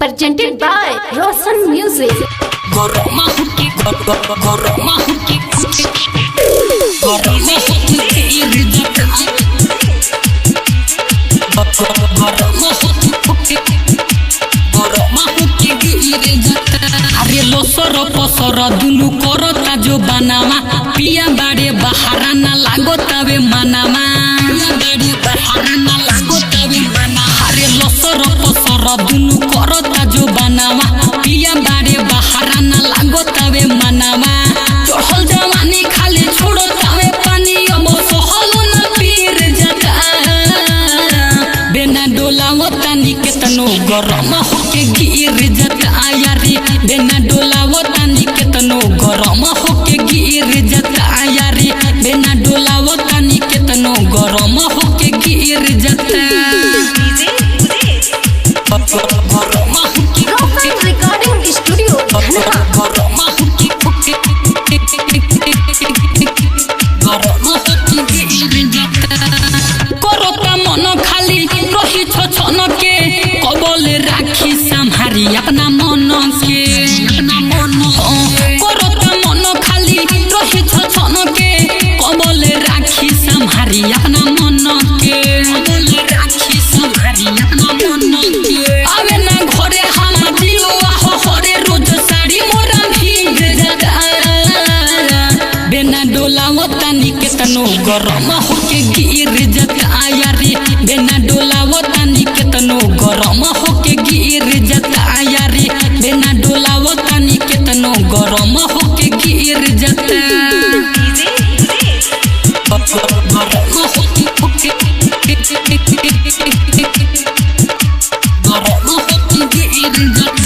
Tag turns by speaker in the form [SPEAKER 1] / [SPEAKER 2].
[SPEAKER 1] presented by Roshan Music.
[SPEAKER 2] Goroma huki goroma huki goroma huki irijata goroma huki irijata अरे लोसर पसर दुनु करता जो बनावा पिया बाड़े बहारा ना लागो तवे मनावा बाड़े बहारा ना लागो तवे मना अरे लोसर पसर दुनु करता जो बनावा पिया बाड़े बहारा ना लागो तवे मनावा चढ़ल जवानी खाली छोड़ो तवे पानी अब सहलो ना पीर जाता बेना डोलावो तानी केतनो गरम होके गिर जाता यारी बेना डोलावो तानी केतनो गरम होके गिर जाता यारी बेना डोलावो तानी केतनो गरम होके गिर जाता गरम होके
[SPEAKER 1] Roshan Recording Studio.
[SPEAKER 2] गरम होके गरम होके गिर जाता करता मन खाली रही छन के कबले राखी संहारी अपना मन के करता मन खाली रही छन के कबले राखी संहारी अपना मन के राखी संहारी अपना मन के आवे ना घरे हम दियो हो हरे रोज साड़ी मोरा भीग जाता बेना डोलावो तानी केतनो गरम होके गिर जाता यारी बेना डोलावो तानी केतनो गरम होके गिर जाता यारी बेना डोलावो तानी केतनो गरम होके गिर जाता गरम होके गरम होके गिर जाता